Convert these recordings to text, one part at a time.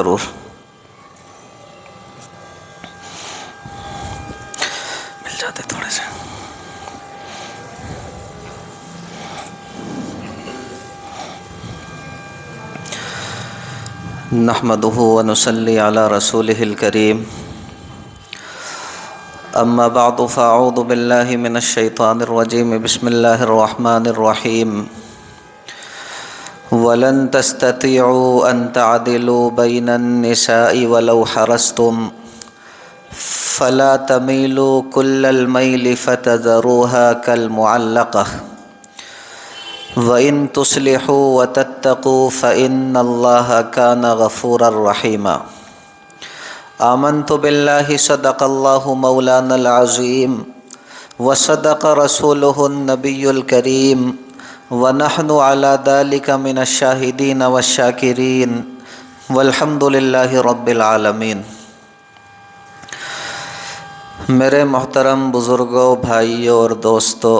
ضرور مل جاتے تھوڑے سے۔ نحمدہ ونصلی علی رسولہ الکریم، اما بعد فاعوذ باللہ من الشیطان الرجیم، بسم اللہ الرحمن الرحیم۔ وَلَن تَسْتَطِيعُوا أَن تَعْدِلُوا بَيْنَ النِّسَاءِ وَلَوْ حَرَصْتُمْ فَلَا تَمِيلُوا كُلَّ الْمَيْلِ فَتَذَرُوهَا كَالْمُعَلَّقَةِ وَإِن تُصْلِحُوا وَتَتَّقُوا فَإِنَّ اللَّهَ كَانَ غَفُورًا رَحِيمًا۔ آمنت باللہ صدق اللہ مولانا العظیم وصدق رسولہ النبی الکریم ونحن علی ذلک من الشاہدین والشاکرین والحمد للہ رب العالمین۔ میرے محترم بزرگوں، بھائیوں اور دوستوں،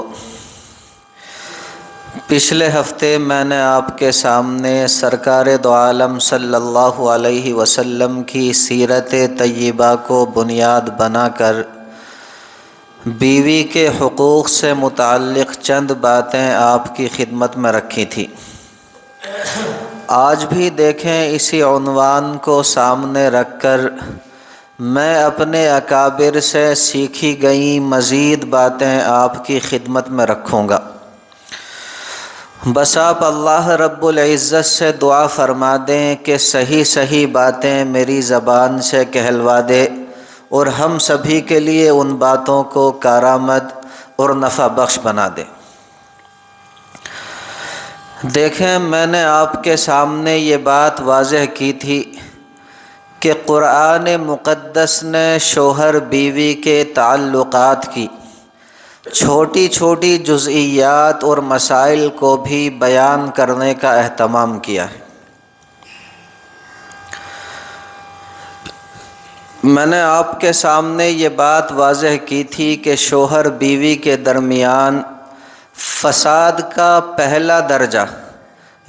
پچھلے ہفتے میں نے آپ کے سامنے سرکار دو عالم صلی اللہ علیہ وسلم کی سیرت طیبہ کو بنیاد بنا کر بیوی کے حقوق سے متعلق چند باتیں آپ کی خدمت میں رکھی تھی۔ آج بھی دیکھیں اسی عنوان کو سامنے رکھ کر میں اپنے اکابر سے سیکھی گئیں مزید باتیں آپ کی خدمت میں رکھوں گا۔ بس آپ اللہ رب العزت سے دعا فرما دیں کہ صحیح صحیح باتیں میری زبان سے کہلوا دے اور ہم سبھی کے لیے ان باتوں کو کارآمد اور نفع بخش بنا دے۔ دیکھیں، میں نے آپ کے سامنے یہ بات واضح کی تھی کہ قرآن مقدس نے شوہر بیوی کے تعلقات کی چھوٹی چھوٹی جزئیات اور مسائل کو بھی بیان کرنے کا اہتمام کیا ہے۔ میں نے آپ کے سامنے یہ بات واضح کی تھی کہ شوہر بیوی کے درمیان فساد کا پہلا درجہ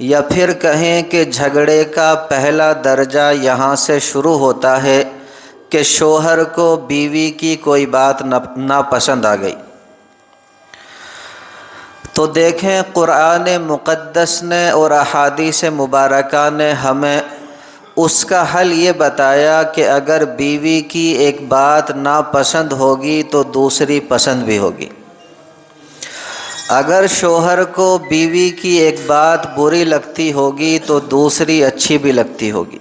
یا پھر کہیں کہ جھگڑے کا پہلا درجہ یہاں سے شروع ہوتا ہے کہ شوہر کو بیوی کی کوئی بات ناپسند آ گئی۔ تو دیکھیں، قرآن مقدس نے اور احادیث مبارکہ نے ہمیں اس کا حل یہ بتایا کہ اگر بیوی کی ایک بات ناپسند ہوگی تو دوسری پسند بھی ہوگی۔ اگر شوہر کو بیوی کی ایک بات بری لگتی ہوگی تو دوسری اچھی بھی لگتی ہوگی۔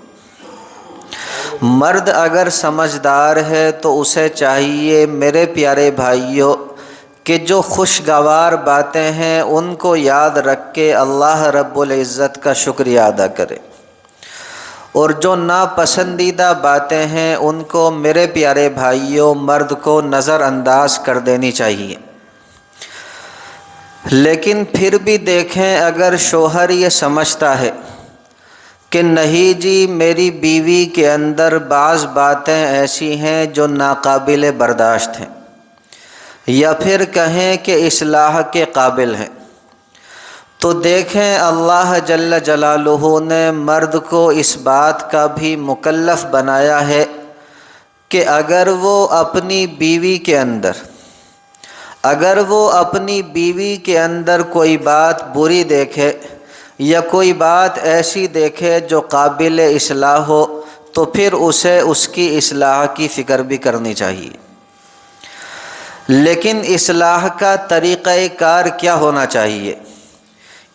مرد اگر سمجھدار ہے تو اسے چاہیے میرے پیارے بھائیوں کہ جو خوشگوار باتیں ہیں ان کو یاد رکھ کے اللہ رب العزت کا شکریہ ادا کرے، اور جو ناپسندیدہ باتیں ہیں ان کو میرے پیارے بھائیوں مرد کو نظر انداز کر دینی چاہیے۔ لیکن پھر بھی دیکھیں، اگر شوہر یہ سمجھتا ہے کہ نہیں جی میری بیوی کے اندر بعض باتیں ایسی ہیں جو ناقابل برداشت ہیں، یا پھر کہیں کہ اصلاح کے قابل ہیں، تو دیکھیں اللہ جل جلالہ نے مرد کو اس بات کا بھی مکلف بنایا ہے کہ اگر وہ اپنی بیوی کے اندر کوئی بات بری دیکھے یا کوئی بات ایسی دیکھے جو قابل اصلاح ہو تو پھر اسے اس کی اصلاح کی فکر بھی کرنی چاہیے۔ لیکن اصلاح کا طریقہ کار کیا ہونا چاہیے،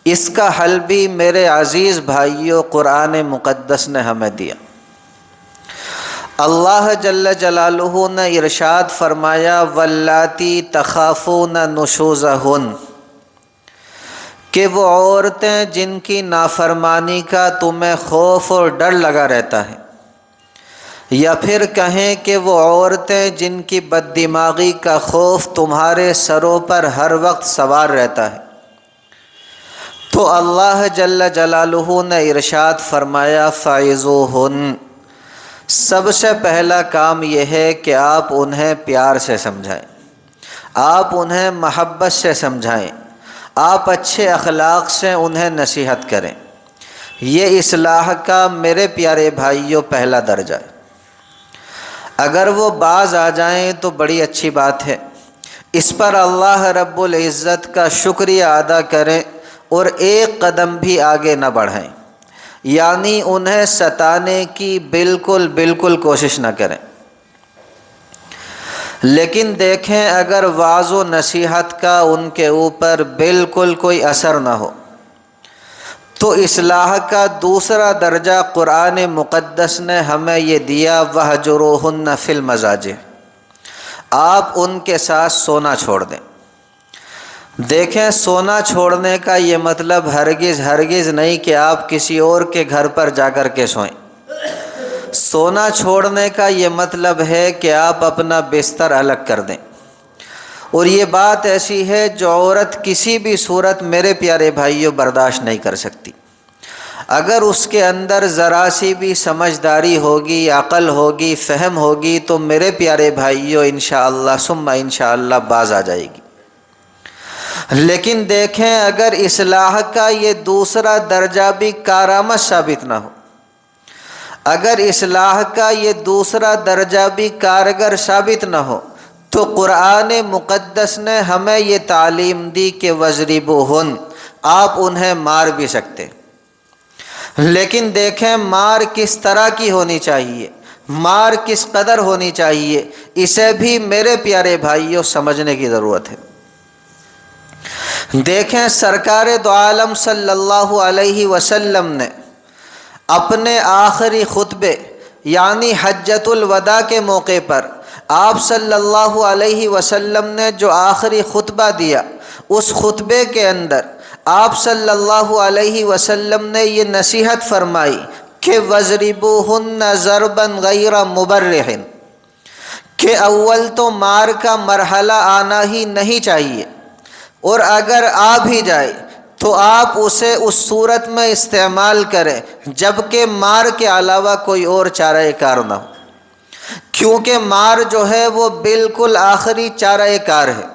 اس کا حل بھی میرے عزیز بھائیوں قرآن مقدس نے ہمیں دیا۔ اللہ جل جلالہ نے ارشاد فرمایا واللاتی تخافون نشوزہن، کہ وہ عورتیں جن کی نافرمانی کا تمہیں خوف اور ڈر لگا رہتا ہے، یا پھر کہیں کہ وہ عورتیں جن کی بد دماغی کا خوف تمہارے سروں پر ہر وقت سوار رہتا ہے، تو اللہ جل جلالہ نے ارشاد فرمایا فعظوہن، سب سے پہلا کام یہ ہے کہ آپ انہیں پیار سے سمجھائیں، آپ انہیں محبت سے سمجھائیں، آپ اچھے اخلاق سے انہیں نصیحت کریں۔ یہ اصلاح کا میرے پیارے بھائیوں پہلا درجہ ہے۔ اگر وہ باز آ جائیں تو بڑی اچھی بات ہے، اس پر اللہ رب العزت کا شکریہ ادا کریں اور ایک قدم بھی آگے نہ بڑھائیں، یعنی انہیں ستانے کی بالکل کوشش نہ کریں۔ لیکن دیکھیں اگر وعظ و نصیحت کا ان کے اوپر بالکل کوئی اثر نہ ہو تو اصلاح کا دوسرا درجہ قرآن مقدس نے ہمیں یہ دیا، وَہْجُرُوهُنَّ فِي الْمَضَاجِعِ، آپ ان کے ساتھ سونا چھوڑ دیں۔ دیکھیں سونا چھوڑنے کا یہ مطلب ہرگز نہیں کہ آپ کسی اور کے گھر پر جا کر کے سوئیں۔ سونا چھوڑنے کا یہ مطلب ہے کہ آپ اپنا بستر الگ کر دیں، اور یہ بات ایسی ہے جو عورت کسی بھی صورت میرے پیارے بھائیوں برداشت نہیں کر سکتی۔ اگر اس کے اندر ذرا سی بھی سمجھداری ہوگی، عقل ہوگی، فہم ہوگی تو میرے پیارے بھائیوں انشاءاللہ ثم انشاءاللہ باز آ جائے گی۔ لیکن دیکھیں اگر اصلاح کا یہ دوسرا درجہ بھی کارآمد ثابت نہ ہو، اگر اصلاح کا یہ دوسرا درجہ بھی کارگر ثابت نہ ہو تو قرآن مقدس نے ہمیں یہ تعلیم دی کہ وَاضْرِبُوهُنَّ، آپ انہیں مار بھی سکتے، لیکن دیکھیں مار کس طرح کی ہونی چاہیے، مار کس قدر ہونی چاہیے، اسے بھی میرے پیارے بھائیوں سمجھنے کی ضرورت ہے۔ دیکھیں سرکار دو عالم صلی اللہ علیہ وسلم نے اپنے آخری خطبے یعنی حجۃ الوداع کے موقع پر آپ صلی اللہ علیہ وسلم نے جو آخری خطبہ دیا، اس خطبے کے اندر آپ صلی اللہ علیہ وسلم نے یہ نصیحت فرمائی کہ وَاضْرِبُوهُنَّ ضَرْبًا غَيْرَ مُبَرِّحٍ، کہ اول تو مار کا مرحلہ آنا ہی نہیں چاہیے، اور اگر آ بھی جائے تو آپ اسے اس صورت میں استعمال کریں جبکہ مار کے علاوہ کوئی اور چارہ کار نہ ہو، کیونکہ مار جو ہے وہ بالکل آخری چارہ کار ہے۔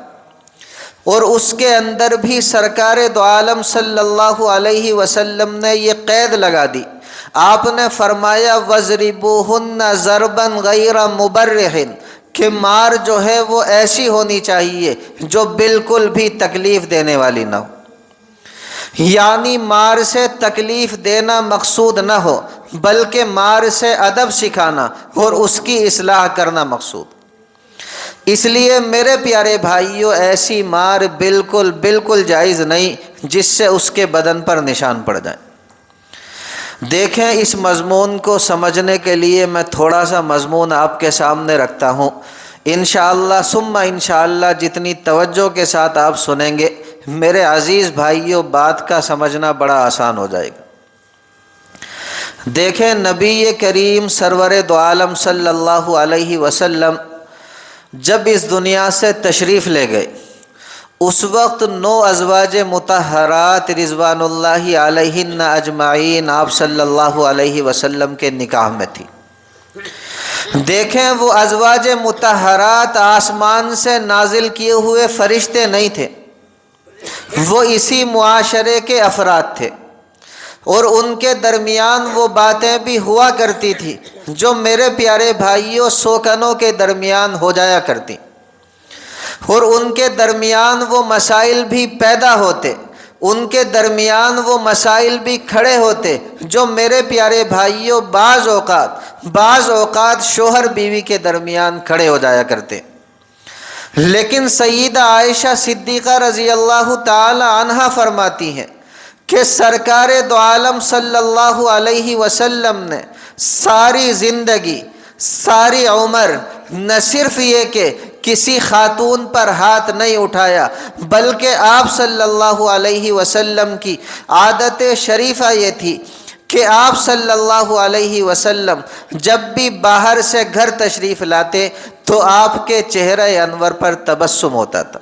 اور اس کے اندر بھی سرکار دو عالم صلی اللہ علیہ وسلم نے یہ قید لگا دی، آپ نے فرمایا وَاضْرِبُوهُنَّ ضَرْبًا غَيْرَ مُبَرِّحٍ، کہ مار جو ہے وہ ایسی ہونی چاہیے جو بالکل بھی تکلیف دینے والی نہ ہو، یعنی مار سے تکلیف دینا مقصود نہ ہو بلکہ مار سے ادب سکھانا اور اس کی اصلاح کرنا مقصود۔ اس لیے میرے پیارے بھائیوں ایسی مار بالکل جائز نہیں جس سے اس کے بدن پر نشان پڑ جائیں۔ دیکھیں اس مضمون کو سمجھنے کے لیے میں تھوڑا سا مضمون آپ کے سامنے رکھتا ہوں، انشاءاللہ ثم انشاءاللہ جتنی توجہ کے ساتھ آپ سنیں گے میرے عزیز بھائیوں بات کا سمجھنا بڑا آسان ہو جائے گا۔ دیکھیں نبی کریم سرور دو عالم صلی اللہ علیہ وسلم جب اس دنیا سے تشریف لے گئے اس وقت 9 ازواج مطہرات رضوان اللہ علیہن اجمعین آپ صلی اللہ علیہ وسلم کے نکاح میں تھی۔ دیکھیں وہ ازواج مطہرات آسمان سے نازل کیے ہوئے فرشتے نہیں تھے، وہ اسی معاشرے کے افراد تھے، اور ان کے درمیان وہ باتیں بھی ہوا کرتی تھی جو میرے پیارے بھائیوں سوکنوں کے درمیان ہو جایا کرتی، اور ان کے درمیان وہ مسائل بھی پیدا ہوتے، ان کے درمیان وہ مسائل بھی کھڑے ہوتے جو میرے پیارے بھائیوں بعض اوقات شوہر بیوی کے درمیان کھڑے ہو جایا کرتے۔ لیکن سیدہ عائشہ صدیقہ رضی اللہ تعالی عنہا فرماتی ہیں کہ سرکار دو عالم صلی اللہ علیہ وسلم نے ساری زندگی ساری عمر نہ صرف یہ کہ کسی خاتون پر ہاتھ نہیں اٹھایا بلکہ آپ صلی اللہ علیہ وسلم کی عادت شریفہ یہ تھی کہ آپ صلی اللہ علیہ وسلم جب بھی باہر سے گھر تشریف لاتے تو آپ کے چہرہ انور پر تبسم ہوتا تھا،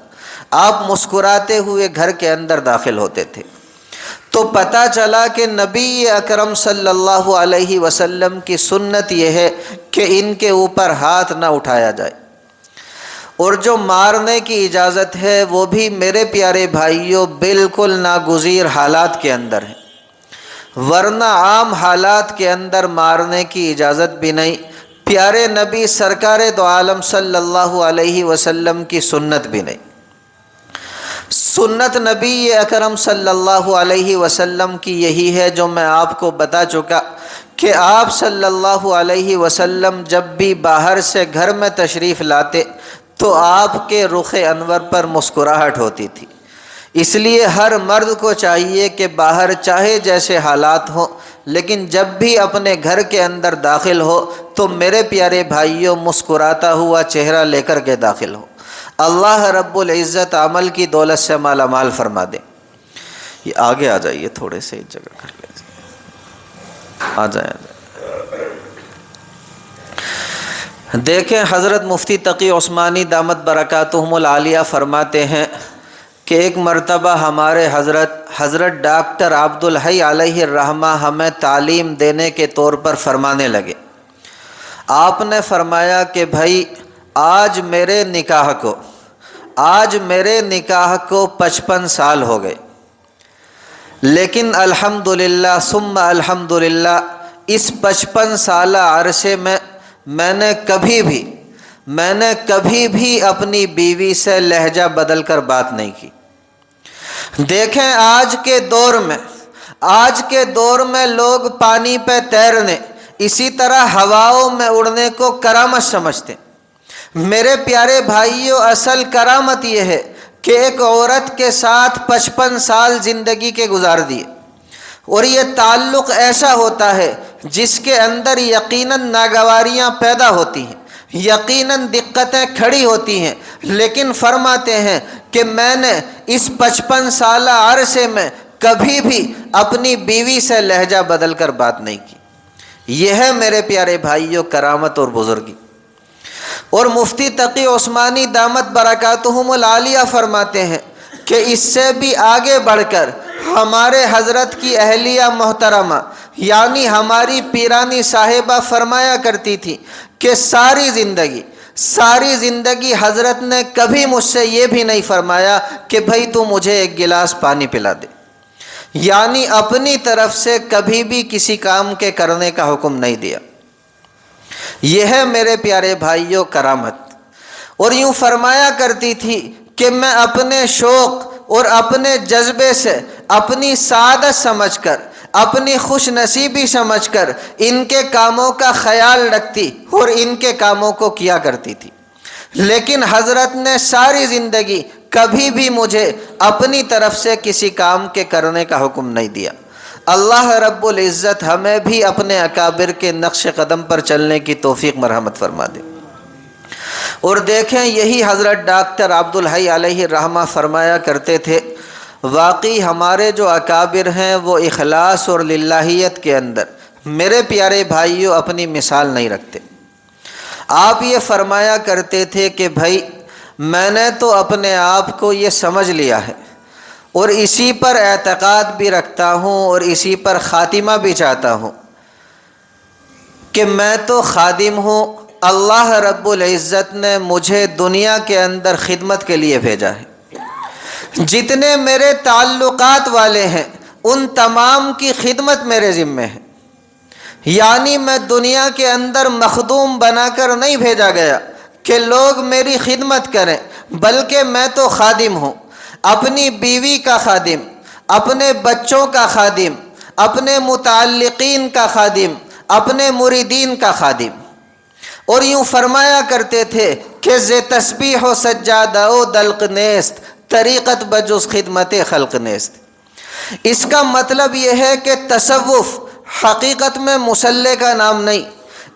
آپ مسکراتے ہوئے گھر کے اندر داخل ہوتے تھے۔ تو پتہ چلا کہ نبی اکرم صلی اللہ علیہ وسلم کی سنت یہ ہے کہ ان کے اوپر ہاتھ نہ اٹھایا جائے، اور جو مارنے کی اجازت ہے وہ بھی میرے پیارے بھائیوں بالکل ناگزیر حالات کے اندر ہے۔ ورنہ عام حالات کے اندر مارنے کی اجازت بھی نہیں، پیارے نبی سرکار دو عالم صلی اللہ علیہ وسلم کی سنت بھی نہیں۔ سنت نبی اکرم صلی اللہ علیہ وسلم کی یہی ہے جو میں آپ کو بتا چکا کہ آپ صلی اللہ علیہ وسلم جب بھی باہر سے گھر میں تشریف لاتے تو آپ کے رخ انور پر مسکراہٹ ہوتی تھی۔ اس لیے ہر مرد کو چاہیے کہ باہر چاہے جیسے حالات ہوں لیکن جب بھی اپنے گھر کے اندر داخل ہو تو میرے پیارے بھائیوں مسکراتا ہوا چہرہ لے کر کے داخل ہو۔ اللہ رب العزت عمل کی دولت سے مالا مال فرما دے۔ یہ آگے آ جائیے، تھوڑے سے ایک جگہ کر لیجیے، آ جائیں۔ دیکھیں حضرت مفتی تقی عثمانی دامت برکاتہم العالیہ فرماتے ہیں کہ ایک مرتبہ ہمارے حضرت ڈاکٹر عبدالحی علیہ الرحمہ ہمیں تعلیم دینے کے طور پر فرمانے لگے۔ آپ نے فرمایا کہ بھائی آج میرے نکاح کو 55 سال ہو گئے، لیکن الحمدللہ ثم الحمدللہ اس 55 سالہ عرصے میں میں نے کبھی بھی اپنی بیوی سے لہجہ بدل کر بات نہیں کی۔ دیکھیں آج کے دور میں لوگ پانی پہ تیرنے، اسی طرح ہواؤں میں اڑنے کو کرامت سمجھتے ہیں۔ میرے پیارے بھائیوں، اصل کرامت یہ ہے کہ ایک عورت کے ساتھ 55 سال زندگی کے گزار دیے، اور یہ تعلق ایسا ہوتا ہے جس کے اندر یقیناً ناگواریاں پیدا ہوتی ہیں، یقیناً دقتیں کھڑی ہوتی ہیں، لیکن فرماتے ہیں کہ میں نے اس 55 سالہ عرصے میں کبھی بھی اپنی بیوی سے لہجہ بدل کر بات نہیں کی۔ یہ ہے میرے پیارے بھائیوں کرامت اور بزرگی۔ اور مفتی تقی عثمانی دامت برکاتہم العالیہ فرماتے ہیں کہ اس سے بھی آگے بڑھ کر ہمارے حضرت کی اہلیہ محترمہ یعنی ہماری پیرانی صاحبہ فرمایا کرتی تھی کہ ساری زندگی حضرت نے کبھی مجھ سے یہ بھی نہیں فرمایا کہ بھائی تو مجھے ایک گلاس پانی پلا دے، یعنی اپنی طرف سے کبھی بھی کسی کام کے کرنے کا حکم نہیں دیا۔ یہ ہے میرے پیارے بھائیوں کرامت۔ اور یوں فرمایا کرتی تھی کہ میں اپنے شوق اور اپنے جذبے سے اپنی سعادت سمجھ کر، اپنی خوش نصیبی سمجھ کر ان کے کاموں کا خیال رکھتی اور ان کے کاموں کو کیا کرتی تھی، لیکن حضرت نے ساری زندگی کبھی بھی مجھے اپنی طرف سے کسی کام کے کرنے کا حکم نہیں دیا۔ اللہ رب العزت ہمیں بھی اپنے اکابر کے نقش قدم پر چلنے کی توفیق مرحمت فرما دے۔ اور دیکھیں یہی حضرت ڈاکٹر عبدالحی علیہ الرحمہ فرمایا کرتے تھے، واقعی ہمارے جو اکابر ہیں وہ اخلاص اور للہیت کے اندر میرے پیارے بھائیوں اپنی مثال نہیں رکھتے۔ آپ یہ فرمایا کرتے تھے کہ بھائی میں نے تو اپنے آپ کو یہ سمجھ لیا ہے اور اسی پر اعتقاد بھی رکھتا ہوں اور اسی پر خاتمہ بھی چاہتا ہوں کہ میں تو خادم ہوں، اللہ رب العزت نے مجھے دنیا کے اندر خدمت کے لیے بھیجا ہے۔ جتنے میرے تعلقات والے ہیں ان تمام کی خدمت میرے ذمہ ہے، یعنی میں دنیا کے اندر مخدوم بنا کر نہیں بھیجا گیا کہ لوگ میری خدمت کریں، بلکہ میں تو خادم ہوں، اپنی بیوی کا خادم، اپنے بچوں کا خادم، اپنے متعلقین کا خادم، اپنے مریدین کا خادم۔ اور یوں فرمایا کرتے تھے کہ ز تسبیح و سجادہ و دلق نیست، طریقت بجز خدمت خلق نیست۔ اس کا مطلب یہ ہے کہ تصوف حقیقت میں مصلی کا نام نہیں،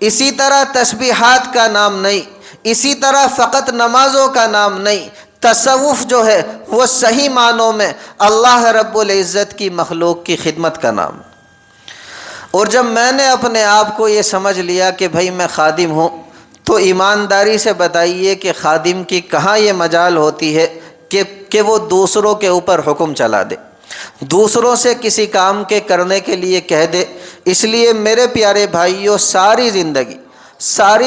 اسی طرح تسبیحات کا نام نہیں، اسی طرح فقط نمازوں کا نام نہیں۔ تصوف جو ہے وہ صحیح معنوں میں اللہ رب العزت کی مخلوق کی خدمت کا نام۔ اور جب میں نے اپنے آپ کو یہ سمجھ لیا کہ بھائی میں خادم ہوں، تو ایمانداری سے بتائیے کہ خادم کی کہاں یہ مجال ہوتی ہے کہ وہ دوسروں کے اوپر حکم چلا دے، دوسروں سے کسی کام کے کرنے کے لیے کہہ دے۔ اس لیے میرے پیارے بھائیوں ساری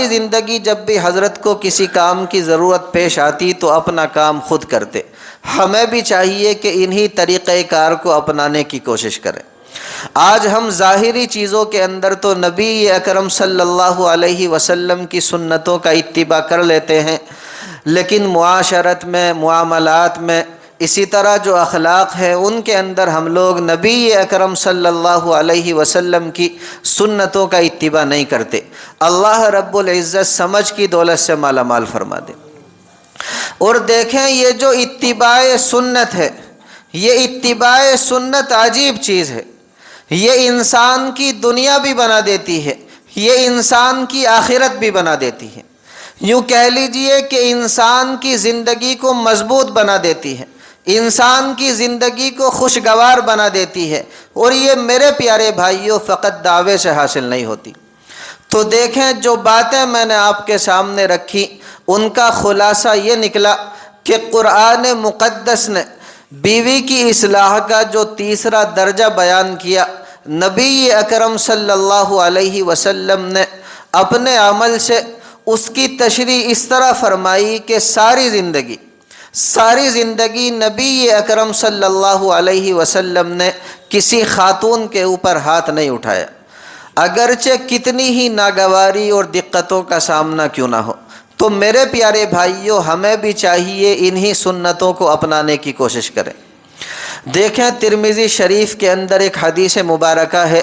زندگی جب بھی حضرت کو کسی کام کی ضرورت پیش آتی تو اپنا کام خود کرتے۔ ہمیں بھی چاہیے کہ انہی طریقہ کار کو اپنانے کی کوشش کریں۔ آج ہم ظاہری چیزوں کے اندر تو نبی اکرم صلی اللہ علیہ وسلم کی سنتوں کا اتباع کر لیتے ہیں، لیکن معاشرت میں، معاملات میں، اسی طرح جو اخلاق ہے ان کے اندر ہم لوگ نبی اکرم صلی اللہ علیہ وسلم کی سنتوں کا اتباع نہیں کرتے۔ اللہ رب العزت سمجھ کی دولت سے مالا مال فرما دے۔ اور دیکھیں یہ جو اتباع سنت ہے، یہ اتباع سنت عجیب چیز ہے، یہ انسان کی دنیا بھی بنا دیتی ہے، یہ انسان کی آخرت بھی بنا دیتی ہے۔ یوں کہہ لیجئے کہ انسان کی زندگی کو مضبوط بنا دیتی ہے، انسان کی زندگی کو خوشگوار بنا دیتی ہے، اور یہ میرے پیارے بھائیوں فقط دعوے سے حاصل نہیں ہوتی۔ تو دیکھیں جو باتیں میں نے آپ کے سامنے رکھی ان کا خلاصہ یہ نکلا کہ قرآن مقدس نے بیوی کی اصلاح کا جو تیسرا درجہ بیان کیا، نبی اکرم صلی اللہ علیہ وسلم نے اپنے عمل سے اس کی تشریح اس طرح فرمائی کہ ساری زندگی نبی اکرم صلی اللہ علیہ وسلم نے کسی خاتون کے اوپر ہاتھ نہیں اٹھایا، اگرچہ کتنی ہی ناگواری اور دقتوں کا سامنا کیوں نہ ہو۔ تو میرے پیارے بھائیوں ہمیں بھی چاہیے انہی سنتوں کو اپنانے کی کوشش کریں۔ دیکھیں ترمذی شریف کے اندر ایک حدیث مبارکہ ہے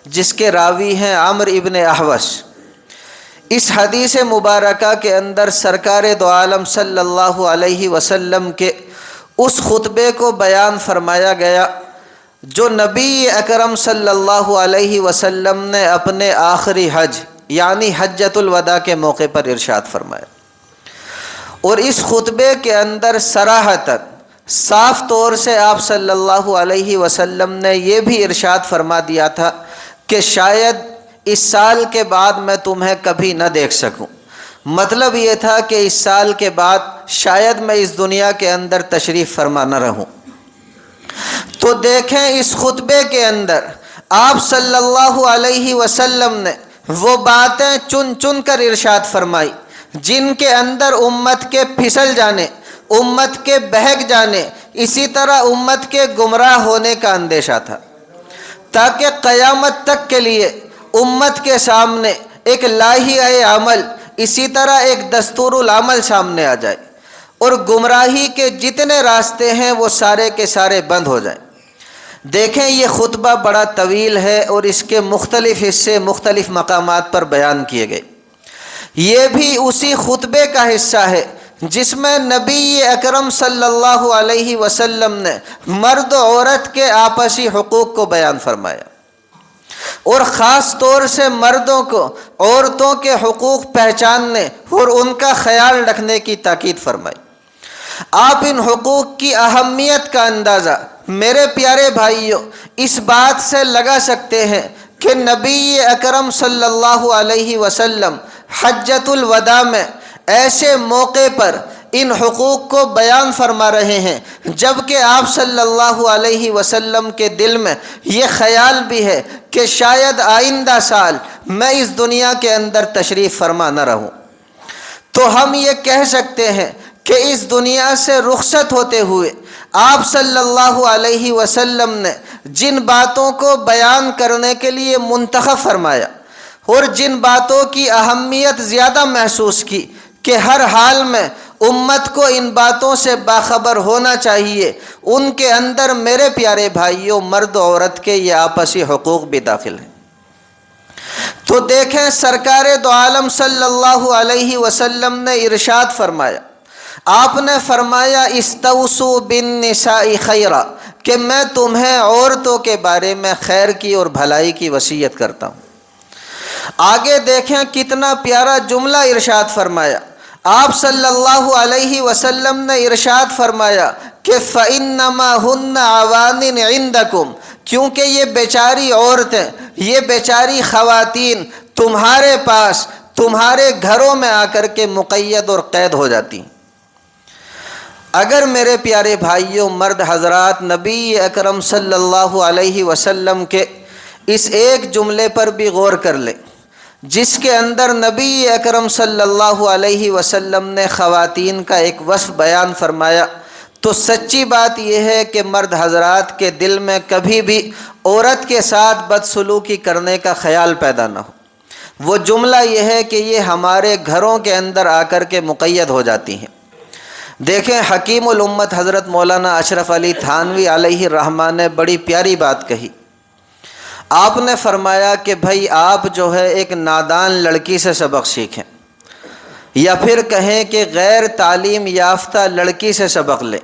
جس کے راوی ہیں عمرو ابن احوص۔ اس حدیث مبارکہ کے اندر سرکار دو عالم صلی اللہ علیہ وسلم کے اس خطبے کو بیان فرمایا گیا جو نبی اکرم صلی اللہ علیہ وسلم نے اپنے آخری حج یعنی حجۃ الوداع کے موقع پر ارشاد فرمایا، اور اس خطبے کے اندر صراحتاً صاف طور سے آپ صلی اللہ علیہ وسلم نے یہ بھی ارشاد فرما دیا تھا کہ شاید اس سال کے بعد میں تمہیں کبھی نہ دیکھ سکوں۔ مطلب یہ تھا کہ اس سال کے بعد شاید میں اس دنیا کے اندر تشریف فرما نہ رہوں۔ تو دیکھیں اس خطبے کے اندر آپ صلی اللہ علیہ وسلم نے وہ باتیں چن چن کر ارشاد فرمائی جن کے اندر امت کے پھسل جانے، امت کے بہک جانے، اسی طرح امت کے گمراہ ہونے کا اندیشہ تھا، تاکہ قیامت تک کے لیے امت کے سامنے ایک لائحہ عمل، اسی طرح ایک دستور العمل سامنے آ جائے اور گمراہی کے جتنے راستے ہیں وہ سارے کے سارے بند ہو جائیں۔ دیکھیں یہ خطبہ بڑا طویل ہے اور اس کے مختلف حصے مختلف مقامات پر بیان کیے گئے۔ یہ بھی اسی خطبے کا حصہ ہے جس میں نبی اکرم صلی اللہ علیہ وسلم نے مرد و عورت کے آپسی حقوق کو بیان فرمایا، اور خاص طور سے مردوں کو عورتوں کے حقوق پہچاننے اور ان کا خیال رکھنے کی تاکید فرمائی۔ آپ ان حقوق کی اہمیت کا اندازہ میرے پیارے بھائیوں اس بات سے لگا سکتے ہیں کہ نبی اکرم صلی اللہ علیہ وسلم حجۃ الوداع میں ایسے موقع پر ان حقوق کو بیان فرما رہے ہیں جبکہ آپ صلی اللہ علیہ وسلم کے دل میں یہ خیال بھی ہے کہ شاید آئندہ سال میں اس دنیا کے اندر تشریف فرما نہ رہوں۔ تو ہم یہ کہہ سکتے ہیں کہ اس دنیا سے رخصت ہوتے ہوئے آپ صلی اللہ علیہ وسلم نے جن باتوں کو بیان کرنے کے لیے منتخب فرمایا اور جن باتوں کی اہمیت زیادہ محسوس کی کہ ہر حال میں امت کو ان باتوں سے باخبر ہونا چاہیے، ان کے اندر میرے پیارے بھائیوں مرد و عورت کے یہ آپسی حقوق بھی داخل ہیں۔ تو دیکھیں سرکار دو عالم صلی اللہ علیہ وسلم نے ارشاد فرمایا، آپ نے فرمایا استوصوا بالنساء خیرا، کہ میں تمہیں عورتوں کے بارے میں خیر کی اور بھلائی کی وصیت کرتا ہوں۔ آگے دیکھیں کتنا پیارا جملہ ارشاد فرمایا، آپ صلی اللہ علیہ وسلم نے ارشاد فرمایا کہ فَإِنَّمَا هُنَّ عَوَانٍ عِنْدَكُمْ، کیونکہ یہ بیچاری عورتیں، یہ بیچاری خواتین تمہارے پاس، تمہارے گھروں میں آ کر کے مقید اور قید ہو جاتی ہیں۔ اگر میرے پیارے بھائیوں مرد حضرات نبی اکرم صلی اللہ علیہ وسلم کے اس ایک جملے پر بھی غور کر لیں جس کے اندر نبی اکرم صلی اللہ علیہ وسلم نے خواتین کا ایک وصف بیان فرمایا، تو سچی بات یہ ہے کہ مرد حضرات کے دل میں کبھی بھی عورت کے ساتھ بدسلوکی کرنے کا خیال پیدا نہ ہو۔ وہ جملہ یہ ہے کہ یہ ہمارے گھروں کے اندر آ کر کے مقید ہو جاتی ہیں۔ دیکھیں حکیم الامت حضرت مولانا اشرف علی تھانوی علیہ الرحمہ نے بڑی پیاری بات کہی۔ آپ نے فرمایا کہ بھائی آپ جو ہے ایک نادان لڑکی سے سبق سیکھیں، یا پھر کہیں کہ غیر تعلیم یافتہ لڑکی سے سبق لیں،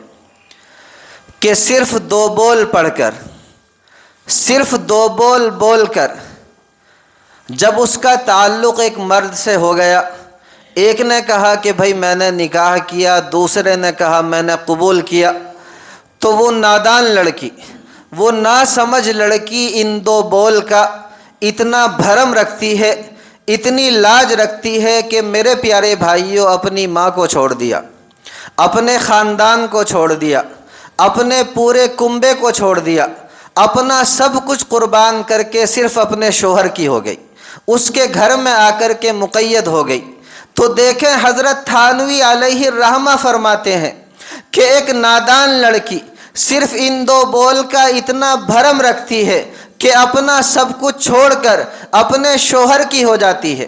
کہ صرف 2 بول پڑھ کر، صرف 2 بول بول کر جب اس کا تعلق ایک مرد سے ہو گیا، ایک نے کہا کہ بھائی میں نے نکاح کیا، دوسرے نے کہا میں نے قبول کیا، تو وہ نادان لڑکی، وہ ناسمجھ لڑکی ان 2 بول کا اتنا بھرم رکھتی ہے، اتنی لاج رکھتی ہے کہ میرے پیارے بھائیوں اپنی ماں کو چھوڑ دیا، اپنے خاندان کو چھوڑ دیا، اپنے پورے کنبے کو چھوڑ دیا، اپنا سب کچھ قربان کر کے صرف اپنے شوہر کی ہو گئی، اس کے گھر میں آ کر کے مقید ہو گئی۔ تو دیکھیں حضرت تھانوی علیہ الرحمہ فرماتے ہیں کہ ایک نادان لڑکی صرف ان 2 بول کا اتنا بھرم رکھتی ہے کہ اپنا سب کچھ چھوڑ کر اپنے شوہر کی ہو جاتی ہے۔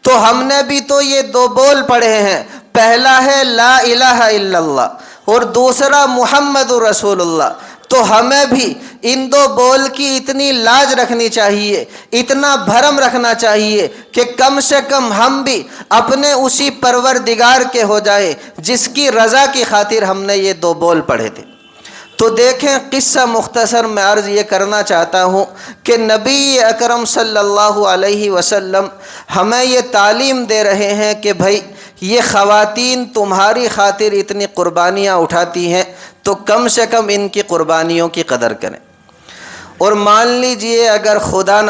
تو ہم نے بھی تو یہ 2 بول پڑھے ہیں، پہلا ہے لا الہ الا اللہ اور دوسرا محمد رسول اللہ۔ تو ہمیں بھی ان 2 بول کی اتنی لاج رکھنی چاہیے، اتنا بھرم رکھنا چاہیے کہ کم سے کم ہم بھی اپنے اسی پروردگار کے ہو جائیں جس کی رضا کی خاطر ہم نے یہ 2 بول پڑھے تھے۔ تو دیکھیں قصہ مختصر میں عرض یہ کرنا چاہتا ہوں کہ نبی اکرم صلی اللہ علیہ وسلم ہمیں یہ تعلیم دے رہے ہیں کہ بھائی یہ خواتین تمہاری خاطر اتنی قربانیاں اٹھاتی ہیں تو کم سے کم ان کی قربانیوں کی قدر کریں۔ اور مان لیجئے اگر خدا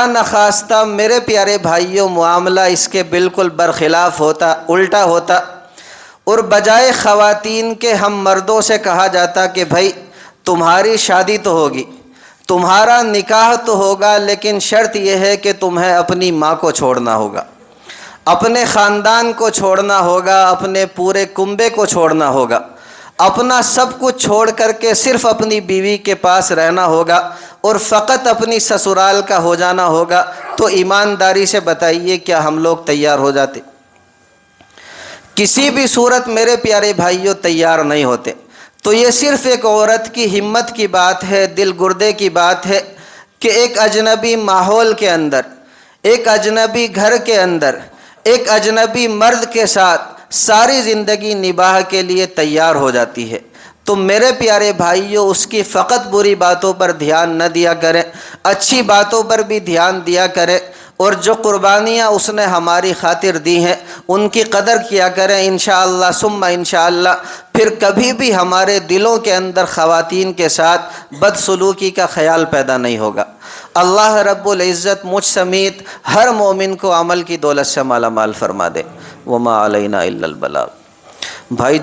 نخواستہ میرے پیارے بھائیوں معاملہ اس کے بالکل برخلاف ہوتا، الٹا ہوتا، اور بجائے خواتین کے ہم مردوں سے کہا جاتا کہ بھائی تمہاری شادی تو ہوگی، تمہارا نکاح تو ہوگا، لیکن شرط یہ ہے کہ تمہیں اپنی ماں کو چھوڑنا ہوگا، اپنے خاندان کو چھوڑنا ہوگا، اپنے پورے کنبے کو چھوڑنا ہوگا، اپنا سب کچھ چھوڑ کر کے صرف اپنی بیوی کے پاس رہنا ہوگا اور فقط اپنی سسرال کا ہو جانا ہوگا، تو ایمانداری سے بتائیے کیا ہم لوگ تیار ہو جاتے؟ کسی بھی صورت میرے پیارے بھائیوں تیار نہیں ہوتے۔ تو یہ صرف ایک عورت کی ہمت کی بات ہے، دل گردے کی بات ہے کہ ایک اجنبی ماحول کے اندر، ایک اجنبی گھر کے اندر، ایک اجنبی مرد کے ساتھ ساری زندگی نباہ کے لیے تیار ہو جاتی ہے۔ تو میرے پیارے بھائیوں اس کی فقط بری باتوں پر دھیان نہ دیا کریں، اچھی باتوں پر بھی دھیان دیا کریں، اور جو قربانیاں اس نے ہماری خاطر دی ہیں ان کی قدر کیا کریں۔ انشاءاللہ ثم انشاءاللہ پھر کبھی بھی ہمارے دلوں کے اندر خواتین کے ساتھ بدسلوکی کا خیال پیدا نہیں ہوگا۔ اللہ رب العزت مجھ سمیت ہر مومن کو عمل کی دولت سے مالا مال فرما دے۔ وما علینا الا البلاغ۔ بھائی